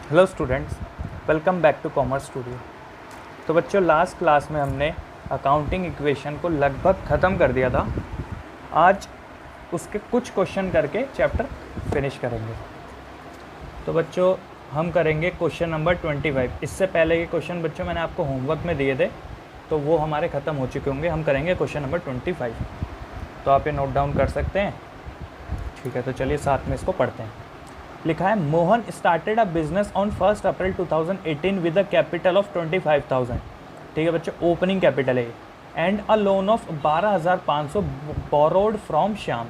Hello students, welcome back to commerce studio. तो बच्चों, last class में हमने अकाउंटिंग इक्वेशन को लगभग ख़त्म कर दिया था। आज उसके कुछ क्वेश्चन करके चैप्टर फिनिश करेंगे। तो बच्चों, हम करेंगे क्वेश्चन नंबर 25। इससे पहले के क्वेश्चन बच्चों मैंने आपको होमवर्क में दिए थे, तो वो हमारे ख़त्म हो चुके होंगे। हम करेंगे क्वेश्चन नंबर 25। तो आप ये नोट डाउन कर सकते हैं। ठीक है, तो चलिए साथ में इसको पढ़ते हैं। लिखा है, Mohan started a business on 1 April 2018 with a capital of 25,000। ठीक है बच्चों, ओपनिंग कैपिटल है, and a loan of 12,500 borrowed from Shyam.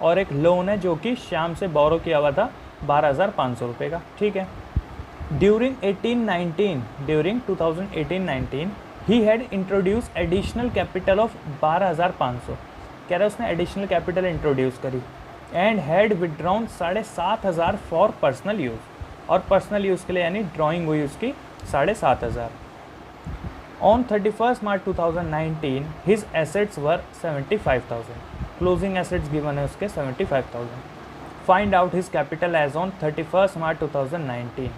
और एक लोन है जो कि श्याम से बोरो किया हुआ था 12,500 रुपये का। ठीक है। During 2018-19 he had introduce additional capital of 12,500। कह रहा है उसने एडिशनल कैपिटल इंट्रोड्यूस करी and had withdrawn 7,500 for personal use. और पर्सनल यूज़ के लिए यानी ड्राइंग हुई उसकी 7,500। On 31 March 2019 his assets were 75,000। Closing assets given है उसके 75,000। Find out his capital as on 31 March 2019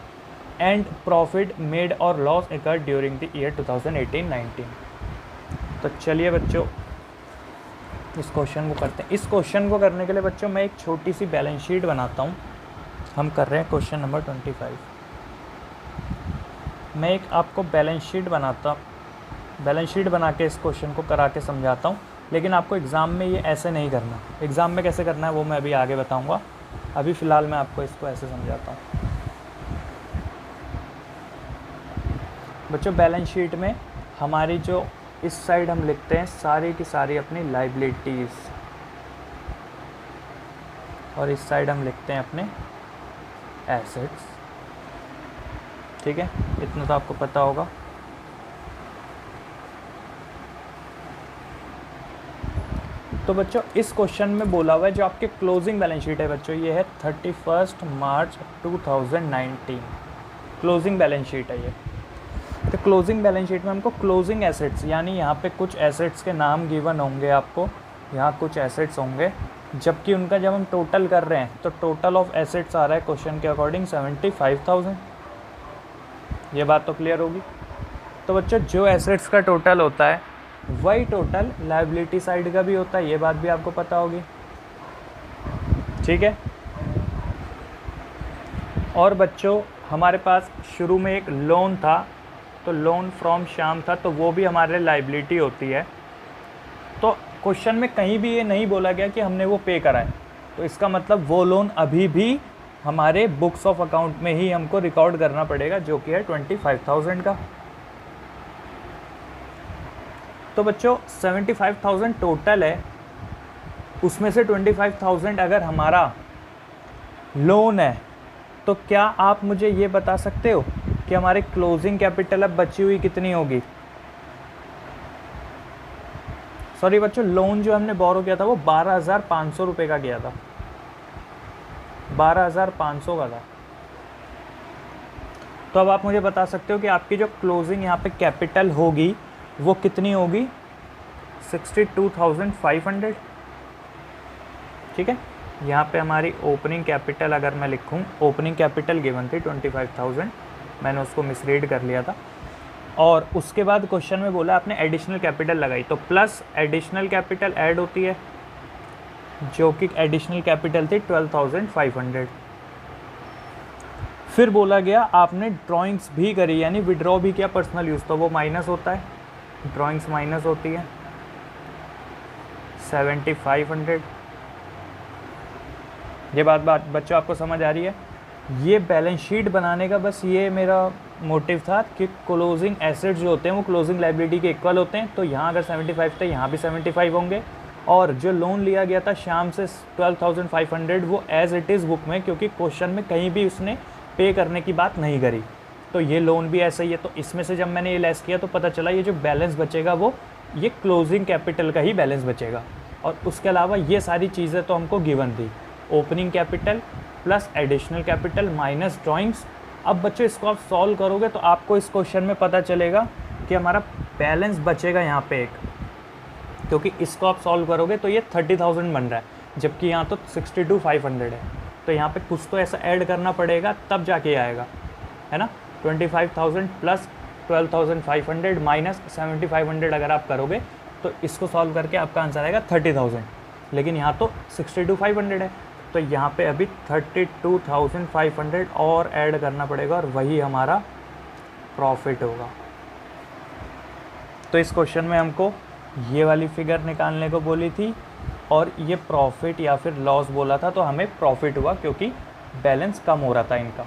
and profit made or loss occurred during the year 2018-19। तो चलिए बच्चों, इस क्वेश्चन को करते हैं। इस क्वेश्चन को करने के लिए बच्चों मैं एक छोटी सी बैलेंस शीट बनाता हूँ। हम कर रहे हैं क्वेश्चन नंबर 25। मैं एक आपको बैलेंस शीट बना के इस क्वेश्चन को करा के समझाता हूँ। लेकिन आपको एग्ज़ाम में ये ऐसे नहीं करना। एग्ज़ाम में कैसे करना है वो मैं अभी आगे बताऊँगा। अभी फ़िलहाल मैं आपको इसको ऐसे समझाता हूँ। बच्चों, बैलेंस शीट में हमारी जो इस साइड हम लिखते हैं सारी की सारी अपनी लाइबिलिटीज़, और इस साइड हम लिखते हैं अपने एसेट्स। ठीक है, इतना तो आपको पता होगा। तो बच्चों, इस क्वेश्चन में बोला हुआ है जो आपके क्लोजिंग बैलेंस शीट है बच्चों, ये है 31 मार्च 2019 क्लोजिंग बैलेंस शीट है ये। तो क्लोजिंग बैलेंस शीट में हमको क्लोजिंग एसेट्स, यानी यहाँ पे कुछ एसेट्स के नाम गिवन होंगे आपको, यहाँ कुछ एसेट्स होंगे, जबकि उनका जब हम टोटल कर रहे हैं तो टोटल ऑफ एसेट्स आ रहा है क्वेश्चन के अकॉर्डिंग 75,000। ये बात तो क्लियर होगी। तो बच्चों, जो एसेट्स का टोटल होता है वही टोटल लायबिलिटी साइड का भी होता है, ये बात भी आपको पता होगी। ठीक है। और बच्चों, हमारे पास शुरू में एक लोन था, तो लोन फ्रॉम श्याम था, तो वो भी हमारे लिए लायबिलिटी होती है। तो क्वेश्चन में कहीं भी ये नहीं बोला गया कि हमने वो पे करा है, तो इसका मतलब वो लोन अभी भी हमारे बुक्स ऑफ अकाउंट में ही हमको रिकॉर्ड करना पड़ेगा, जो कि है 25,000 का। तो बच्चों, 75,000 टोटल है, उसमें से 25,000 अगर हमारा लोन है, तो क्या आप मुझे ये बता सकते हो कि हमारी क्लोजिंग कैपिटल अब बची हुई कितनी होगी? सॉरी बच्चों, लोन जो हमने बोरो किया था वो 12,500 रुपये का किया था, 12,500 का था। तो अब आप मुझे बता सकते हो कि आपकी जो क्लोजिंग यहाँ पे कैपिटल होगी वो कितनी होगी? 62,500। ठीक है। यहाँ पे हमारी ओपनिंग कैपिटल अगर मैं लिखूँ, ओपनिंग कैपिटल गिवन थी 25,000, मैंने उसको मिसरीड कर लिया था। और उसके बाद क्वेश्चन में बोला आपने एडिशनल कैपिटल लगाई, तो प्लस एडिशनल कैपिटल ऐड होती है, जो कि एडिशनल कैपिटल थी 12,500। फिर बोला गया आपने ड्राइंग्स भी करी, यानी विड्रॉ भी किया पर्सनल यूज़, तो वो माइनस होता है, ड्राइंग्स माइनस होती है 7,500। ये बात बच्चों आपको समझ आ रही है? ये बैलेंस शीट बनाने का बस ये मेरा मोटिव था कि क्लोजिंग एसेट्स जो होते हैं वो क्लोजिंग लायबिलिटी के इक्वल होते हैं। तो यहाँ अगर 75 थे, यहाँ भी 75 होंगे। और जो लोन लिया गया था श्याम से 12,500, वो एज इट इज़ बुक में, क्योंकि क्वेश्चन में कहीं भी उसने पे करने की बात नहीं करी, तो ये लोन भी ऐसा ही है। तो इसमें से जब मैंने ये लेस किया तो पता चला ये जो बैलेंस बचेगा वो ये क्लोजिंग कैपिटल का ही बैलेंस बचेगा। और उसके अलावा ये सारी चीज़ें तो हमको गिवन थी, opening capital plus additional capital minus drawings. अब बच्चों, इसको आप सॉल्व करोगे तो आपको इस क्वेश्चन में पता चलेगा कि हमारा बैलेंस बचेगा यहाँ पे एक, क्योंकि इसको आप सॉल्व करोगे तो ये 30,000 बन रहा है, जबकि यहाँ तो 62,500 है। तो यहाँ पे कुछ तो ऐसा ऐड करना पड़ेगा तब जाके आएगा। है ना। 25,000 प्लस 12,500 माइनस 7,500 अगर आप करोगे तो इसको सॉल्व करके आपका आंसर आएगा 30,000, लेकिन यहाँ तो 62,500 है, तो यहाँ पे अभी 32,500 और ऐड करना पड़ेगा और वही हमारा प्रॉफिट होगा। तो इस क्वेश्चन में हमको ये वाली फिगर निकालने को बोली थी और ये प्रॉफिट या फिर लॉस बोला था, तो हमें प्रॉफिट हुआ क्योंकि बैलेंस कम हो रहा था इनका।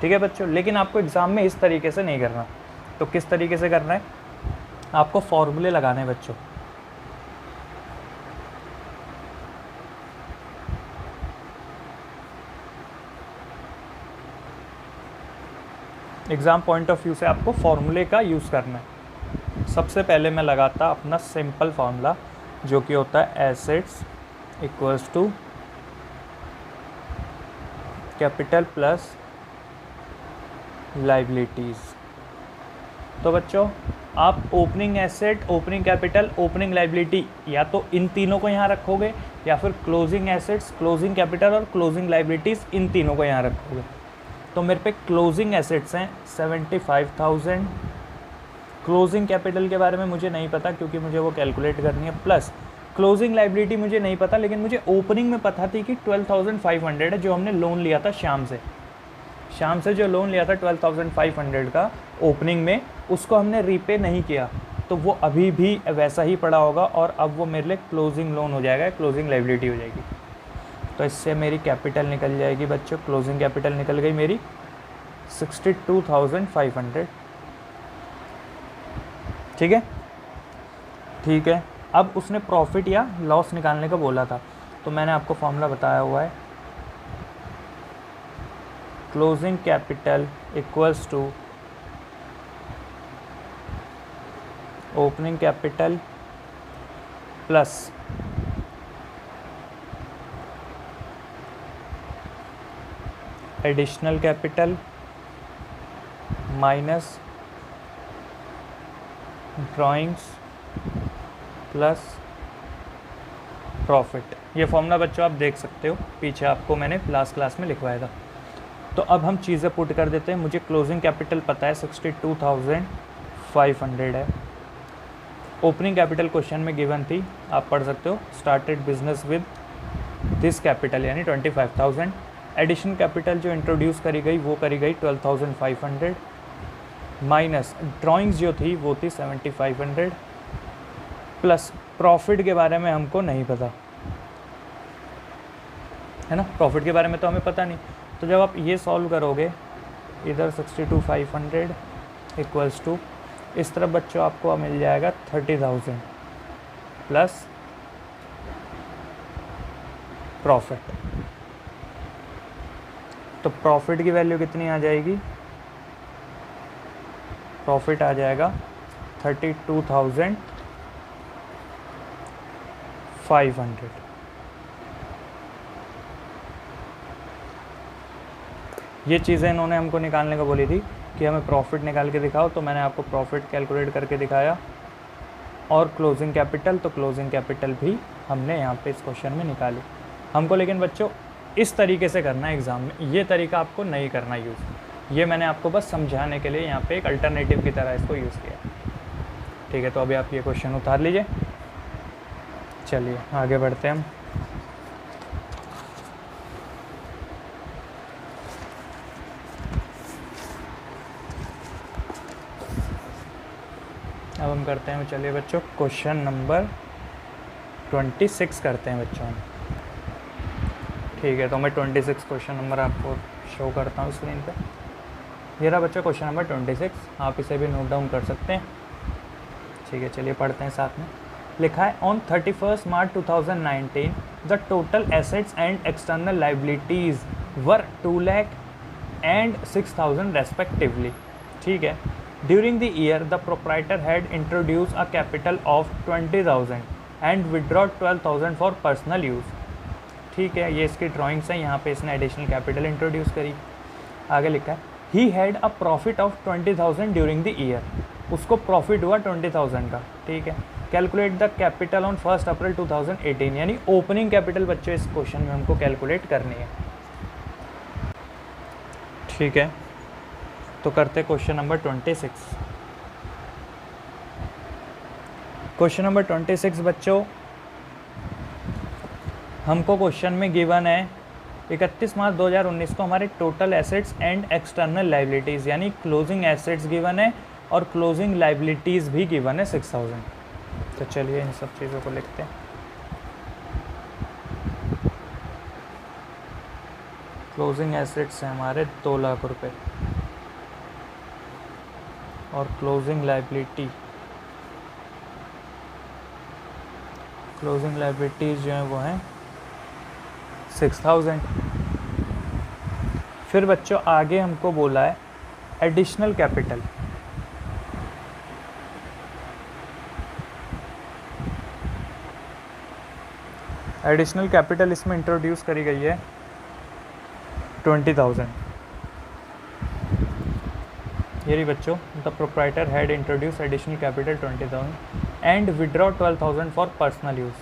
ठीक है बच्चों, लेकिन आपको एग्ज़ाम में इस तरीके से नहीं करना। तो किस तरीके से करना है, आपको फॉर्मूले लगाने हैं बच्चों। एग्ज़ाम पॉइंट ऑफ व्यू से आपको फॉर्मूले का यूज़ करना है। सबसे पहले मैं लगाता अपना सिंपल फार्मूला जो कि होता है assets equals to capital plus liabilities. तो बच्चों आप opening asset, opening capital, opening liability या तो इन तीनों को यहाँ रखोगे या फिर क्लोजिंग एसेट्स, क्लोजिंग कैपिटल और क्लोजिंग लाइबिलिटीज़ इन तीनों को यहाँ रखोगे। तो मेरे पे क्लोजिंग एसेट्स हैं 75,000, क्लोजिंग कैपिटल के बारे में मुझे नहीं पता क्योंकि मुझे वो कैलकुलेट करनी है, प्लस क्लोजिंग लाइबिलिटी मुझे नहीं पता, लेकिन मुझे ओपनिंग में पता थी कि 12,500 है जो हमने लोन लिया था शाम से जो लोन लिया था 12,500 का ओपनिंग में, उसको हमने रीपे नहीं किया, तो वो अभी भी वैसा ही पड़ा होगा और अब वो मेरे लिए क्लोजिंग लोन हो जाएगा, क्लोजिंग लाइबिलिटी हो जाएगी। तो इससे मेरी कैपिटल निकल जाएगी बच्चों, क्लोजिंग कैपिटल निकल गई मेरी 62,500। ठीक है। अब उसने प्रॉफिट या लॉस निकालने का बोला था, तो मैंने आपको फॉर्मूला बताया हुआ है, closing capital equals to opening capital plus additional capital minus drawings plus profit. ये फॉर्मूला बच्चों आप देख सकते हो, पीछे आपको मैंने लास्ट क्लास में लिखवाया था। तो अब हम चीज़ें पुट कर देते हैं। मुझे क्लोजिंग कैपिटल पता है 62,500 है। ओपनिंग कैपिटल क्वेश्चन में गिवन थी, आप पढ़ सकते हो, started business with this capital यानी 25,000। एडिशन कैपिटल जो इंट्रोड्यूस करी गई वो करी गई 12,500 माइनस ड्राइंग्स जो थी वो थी 7,500 प्लस प्रॉफिट के बारे में हमको नहीं पता है ना, प्रॉफिट के बारे में तो हमें पता नहीं। तो जब आप ये सॉल्व करोगे इधर 62,500 इक्वल्स टू इस तरफ बच्चों आपको मिल जाएगा 30,000 प्लस प्रॉफिट। तो प्रॉफिट की वैल्यू कितनी आ जाएगी, प्रॉफिट आ जाएगा 32,500। ये चीज़ें इन्होंने हमको निकालने को बोली थी कि हमें प्रॉफिट निकाल के दिखाओ, तो मैंने आपको प्रॉफिट कैलकुलेट करके दिखाया। और क्लोजिंग कैपिटल, तो क्लोजिंग कैपिटल भी हमने यहाँ पे इस क्वेश्चन में निकाली हमको। लेकिन बच्चों इस तरीके से करना है एग्ज़ाम में, ये तरीका आपको नहीं करना यूज़। ये मैंने आपको बस समझाने के लिए यहाँ पे एक अल्टरनेटिव की तरह इसको यूज़ किया। ठीक है, तो अभी आप ये क्वेश्चन उतार लीजिए। चलिए आगे बढ़ते हैं हम। अब हम करते हैं, चलिए बच्चों क्वेश्चन नंबर 26 करते हैं बच्चों। ठीक है, तो मैं 26 क्वेश्चन नंबर आपको शो करता हूँ स्क्रीन पे। ये रहा बच्चों क्वेश्चन नंबर 26, आप इसे भी नोट डाउन कर सकते हैं। ठीक है, चलिए पढ़ते हैं साथ में। लिखा है on 31 March 2019 the total assets and external liabilities were 2 lakh and 6,000 respectively. ठीक है, during the year the proprietor had introduce a capital of 20,000 and withdraw 12,000 for personal use. ठीक है, ये इसकी ड्राइंग्स हैं, यहाँ पे इसने एडिशनल कैपिटल इंट्रोड्यूस करी। आगे लिखा है he had a profit of 20,000 during the year, उसको प्रॉफिट हुआ 20,000 का। ठीक है, कैलकुलेट द कैपिटल ऑन 1 अप्रैल 2018, यानी ओपनिंग कैपिटल बच्चों इस क्वेश्चन में हमको कैलकुलेट करनी है। ठीक है, तो करते क्वेश्चन नंबर 26। क्वेश्चन नंबर 26 बच्चों, हमको क्वेश्चन में गिवन है 31 मार्च 2019 को हमारे total assets and external liabilities यानी क्लोजिंग एसेट्स गिवन है और क्लोजिंग लाइबिलिटीज़ भी गिवन है 6000। तो चलिए इन सब चीज़ों को लिखते हैं। क्लोजिंग एसेट्स हैं हमारे 2 लाख रुपए और क्लोजिंग लाइबिलिटीज़ जो हैं वो हैं 6000। फिर बच्चों आगे हमको बोला है एडिशनल कैपिटल। एडिशनल कैपिटल इसमें इंट्रोड्यूस करी गई है 20,000। ये रही बच्चों, the proprietor had introduce additional capital 20,000 and withdraw 12,000 for personal use.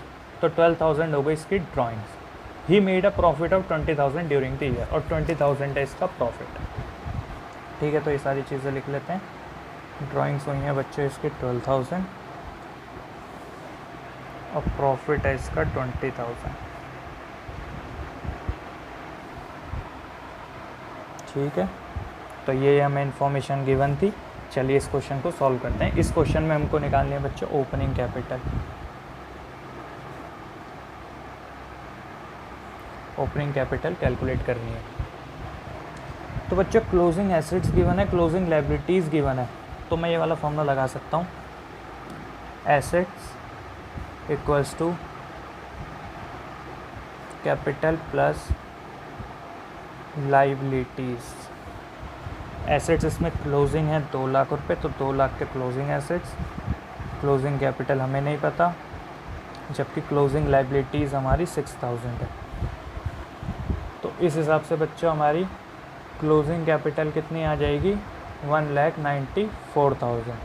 तो 12,000 हो गई इसकी drawings. He made a profit of 20,000 during the year और 20,000 है इसका प्रॉफिट। ठीक है, तो ये सारी चीज़ें लिख लेते हैं। ड्राइंग्स हुई हैं बच्चों इसकी 12,000 और प्रॉफिट है इसका 20,000। ठीक है, तो ये हमें इन्फॉर्मेशन गिवन थी। चलिए इस क्वेश्चन को सॉल्व करते हैं। इस क्वेश्चन में हमको निकालनी है बच्चों opening capital. Opening capital calculate करनी है। तो बच्चों क्लोजिंग एसेट्स गिवन है, क्लोजिंग लायबिलिटीज़ गिवन है, तो मैं ये वाला फॉर्मूला लगा सकता हूँ। Assets equals to capital plus liabilities. Assets इसमें क्लोजिंग है 2 लाख रुपए, तो 2 लाख के क्लोजिंग एसेट्स, क्लोजिंग कैपिटल हमें नहीं पता, जबकि क्लोजिंग लायबिलिटीज़ हमारी 6000 है। तो इस हिसाब से बच्चों हमारी क्लोजिंग कैपिटल कितनी आ जाएगी 1,94,000।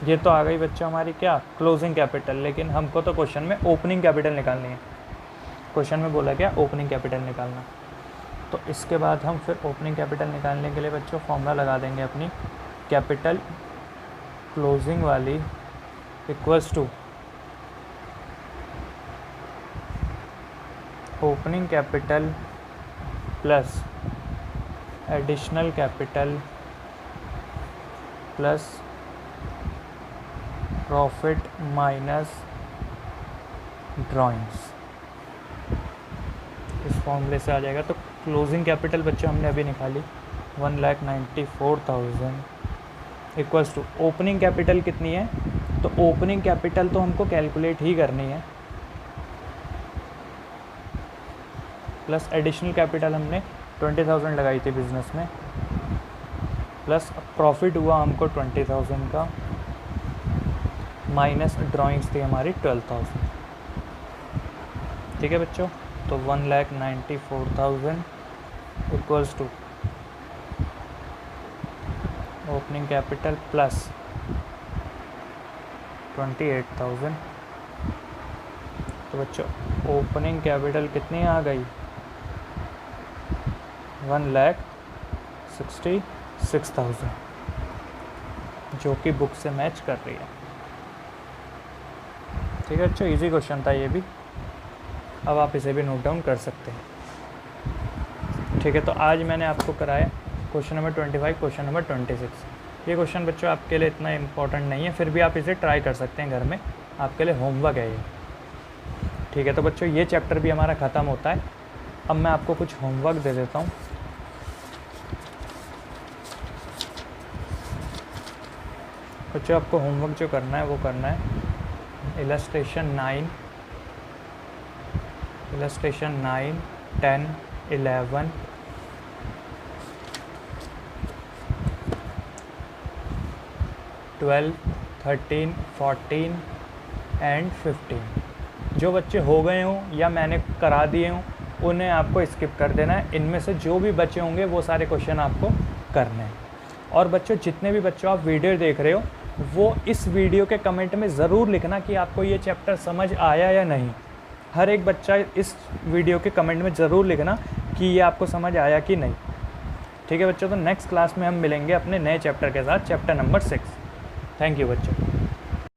ये तो आ गई बच्चों हमारी क्या क्लोजिंग कैपिटल, लेकिन हमको तो क्वेश्चन में ओपनिंग कैपिटल निकालनी है। क्वेश्चन में बोला क्या ओपनिंग कैपिटल निकालना। तो इसके बाद हम फिर ओपनिंग कैपिटल निकालने के लिए बच्चों फॉर्मूला लगा देंगे अपनी कैपिटल क्लोजिंग वाली equals to opening capital plus additional capital plus profit minus drawings. इस फॉर्मूले से आ जाएगा। तो क्लोजिंग कैपिटल बच्चों हमने अभी निकाली 1,94,000 इक्वल्स टू ओपनिंग कैपिटल कितनी है। तो ओपनिंग कैपिटल तो हमको कैलकुलेट ही करनी है, प्लस एडिशनल कैपिटल हमने 20,000 लगाई थी बिजनेस में, प्लस प्रॉफिट हुआ हमको 20,000 का, माइनस ड्राइंग्स थी हमारी 12,000। ठीक है बच्चों, तो 1,94,000 equals to opening capital plus 28,000। तो बच्चों ओपनिंग कैपिटल कितनी आ गई 1,66,000, जो कि बुक से मैच कर रही है। ठीक है बच्चों, इजी क्वेश्चन था ये भी। अब आप इसे भी नोट डाउन कर सकते हैं। ठीक है, तो आज मैंने आपको कराया क्वेश्चन नंबर 25, क्वेश्चन नंबर 26। ये क्वेश्चन बच्चों आपके लिए इतना इम्पोर्टेंट नहीं है, फिर भी आप इसे ट्राई कर सकते हैं घर में, आपके लिए होमवर्क है ये। ठीक है, तो बच्चों ये चैप्टर भी हमारा ख़त्म होता है। अब मैं आपको कुछ होमवर्क दे देता हूँ। बच्चों आपको होमवर्क जो करना है वो करना है इलस्ट्रेशन 9, 10, 11, 12, 13, 14 एंड 15। जो बच्चे हो गए हों या मैंने करा दिए हों उन्हें आपको स्किप कर देना है। इनमें से जो भी बचे होंगे वो सारे क्वेश्चन आपको करने हैं। और बच्चों जितने भी बच्चों आप वीडियो देख रहे हो वो इस वीडियो के कमेंट में ज़रूर लिखना कि आपको ये चैप्टर समझ आया या नहीं। हर एक बच्चा इस वीडियो के कमेंट में ज़रूर लिखना कि ये आपको समझ आया कि नहीं। ठीक है बच्चों, तो नेक्स्ट क्लास में हम मिलेंगे अपने नए चैप्टर के साथ, चैप्टर नंबर 6। थैंक यू बच्चों।